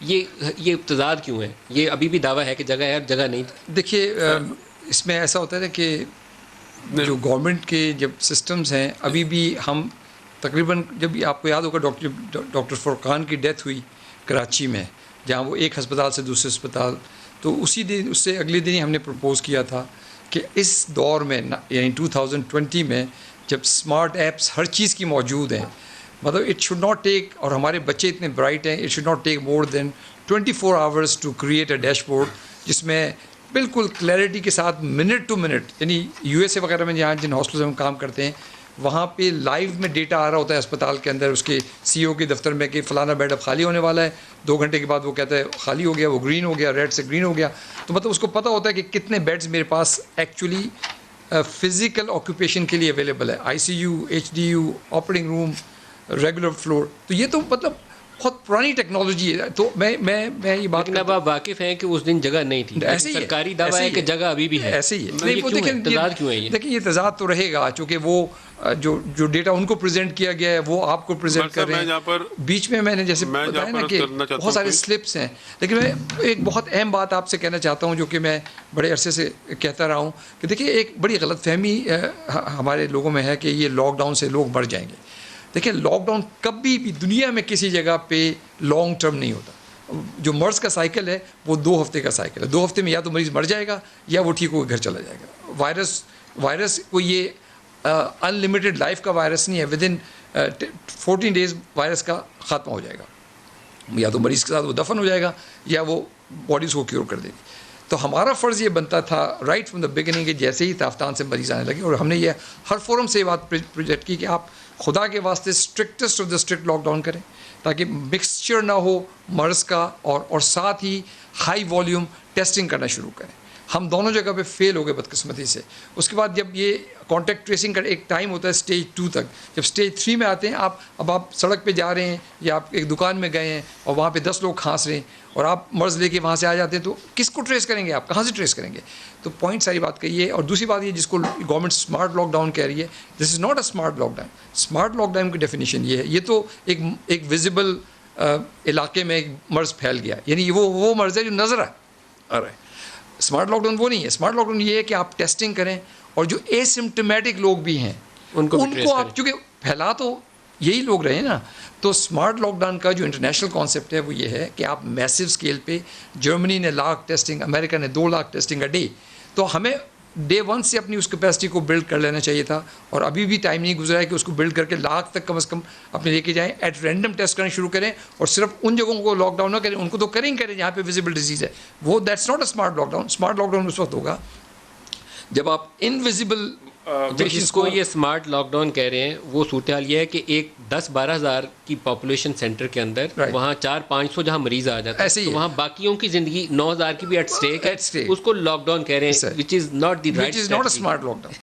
یہ تضاد کیوں ہے؟ یہ ابھی بھی دعویٰ ہے کہ جگہ ہے، جگہ نہیں. دیکھیے اس میں ایسا ہوتا ہے کہ جو گورنمنٹ کے جب سسٹمز ہیں ابھی بھی ہم تقریباً، جب آپ کو یاد ہوگا ڈاکٹر فرقان کی ڈیتھ ہوئی کراچی میں، جہاں وہ ایک ہسپتال سے دوسرے ہسپتال، تو اسی دن اس سے اگلے دن ہی ہم نے پرپوز کیا تھا کہ اس دور میں یعنی 2020 میں جب اسمارٹ ایپس ہر چیز کی موجود ہیں، مطلب اٹ شوڈ ناٹ ٹیک، اور ہمارے بچے اتنے برائٹ ہیں، it should not take more than 24 hours to create a dashboard جس میں بالکل کلیئرٹی کے ساتھ منٹ ٹو منٹ، یعنی یو ایس اے وغیرہ میں جہاں جن ہاسپٹلس میں ہم کام کرتے ہیں وہاں پہ لائیو میں ڈیٹا آ رہا ہوتا ہے اسپتال کے اندر، اس کے سی او کے دفتر میں کہ فلانا بیڈ اب خالی ہونے والا ہے، 2 گھنٹے کے بعد وہ کہتا ہے خالی ہو گیا، وہ گرین ہو گیا، ریڈ سے گرین ہو گیا. تو مطلب اس کو پتہ ہوتا ہے کہ کتنے بیڈز میرے پاس ایکچولی فزیکل آکوپیشن کے لیے اویلیبل ہے، I C U, H D U, operating room, regular floor. تو یہ تو مطلب بہت پرانی ٹیکنالوجی ہے. تو میں یہ بات، لیکن اب آپ واقف ہیں کہ اس دن جگہ نہیں تھی، ایسے ہی سرکاری دعویٰ ہے کہ جگہ ابھی بھی ہے. ایسے ہی ہے. نہیں وہ تضاد کیوں ہے؟ یہ دیکھیں یہ تضاد تو رہے گا چونکہ وہ جو ڈیٹا ان کو پریزنٹ کیا گیا ہے وہ آپ کو پریزنٹ کر رہے ہیں. بیچ میں نے جیسے بتایا نا کہ بہت سارے سلپس ہیں، لیکن میں ایک بہت اہم بات آپ سے کہنا چاہتا ہوں جو کہ میں بڑے عرصے سے کہتا رہا ہوں کہ دیکھیے ایک بڑی غلط فہمی ہمارے لوگوں میں ہے کہ یہ لاک ڈاؤن سے لوگ مر جائیں گے. دیکھیں لاک ڈاؤن کبھی بھی دنیا میں کسی جگہ پہ لانگ ٹرم نہیں ہوتا. جو مرض کا سائیکل ہے وہ 2 ہفتے کا سائیکل ہے. 2 ہفتے میں یا تو مریض مر جائے گا یا وہ ٹھیک ہو کے گھر چلا جائے گا. وائرس کو یہ ان لمیٹڈ لائف کا وائرس نہیں ہے. ود ان 14 days وائرس کا خاتمہ ہو جائے گا. یا تو مریض کے ساتھ وہ دفن ہو جائے گا یا وہ باڈیز کو کیور کر دے گی. تو ہمارا فرض یہ بنتا تھا رائٹ فرام دا بگننگ کہ جیسے ہی تافتان سے مریض آنے لگے، اور ہم نے یہ ہر فورم سے یہ بات پروجیکٹ کی کہ آپ خدا کے واسطے strictest of the strict lock down کریں تاکہ مکسچر نہ ہو مرض کا، اور ساتھ ہی ہائی والیوم ٹیسٹنگ کرنا شروع کریں. ہم دونوں جگہ پہ فیل ہو گئے بدقسمتی سے. اس کے بعد جب یہ کانٹیکٹ ٹریسنگ کا ایک ٹائم ہوتا ہے اسٹیج 2 تک، جب اسٹیج 3 میں آتے ہیں اب آپ سڑک پہ جا رہے ہیں یا آپ ایک دکان میں گئے ہیں اور وہاں پہ 10 لوگ کھانس رہے ہیں اور آپ مرض لے کے وہاں سے آ جاتے ہیں، تو کس کو ٹریس کریں گے؟ آپ کہاں سے ٹریس کریں گے؟ تو پوائنٹ ساری بات کہی ہے. اور دوسری بات یہ جس کو گورنمنٹ اسمارٹ لاک ڈاؤن کہہ رہی ہے، this is not a smart lock down. Smart lock down کی ڈیفینیشن یہ ہے، یہ تو ایک ویزیبل علاقے میں ایک مرض پھیل گیا، یعنی وہ مرض ہے جو نظر آ رہا ہے. اسمارٹ لاک ڈاؤن وہ نہیں ہے. اسمارٹ لاک ڈاؤن یہ ہے کہ آپ ٹیسٹنگ کریں اور جو اے سمپٹومیٹک لوگ بھی ہیں ان کو آپ، چونکہ پھیلا تو یہی لوگ رہے نا. تو اسمارٹ لاک ڈاؤن کا جو انٹرنیشنل کانسیپٹ ہے وہ یہ ہے کہ آپ میسو اسکیل پہ، جرمنی نے 1 لاکھ ٹیسٹنگ، امریکہ نے 2 لاکھ ٹیسٹنگ اے ڈے. تو ہمیں ڈے 1 سے اپنی اس کیپیسٹی کو بلڈ کر لینا چاہیے تھا، اور ابھی بھی ٹائم نہیں گزرا ہے کہ اس کو بلڈ کر کے لاکھ تک کم از کم اپنے لے کے جائیں. ایٹ رینڈم ٹیسٹ کرنا شروع کریں، اور صرف ان جگہوں کو لاک ڈاؤن نہ کریں، ان کو تو کریں جہاں پہ ویزیبل ڈیزیز ہے. وہ that's not a smart lock down. Smart lock down اس وقت ہوگا جب آپ انویزیبل. جس کو یہ اسمارٹ لاک ڈاؤن کہہ رہے ہیں وہ صورتحال یہ ہے کہ ایک 10-12 ہزار کی پاپولیشن سینٹر کے اندر وہاں 400-500 جہاں مریض آ جاتا ہے تو وہاں باقیوں کی زندگی 9,000 کی بھی ایٹ اسٹیک ہے. اس کو لاک ڈاؤن کہہ رہے ہیں، which is not the right strategy. Which is not a smart lockdown.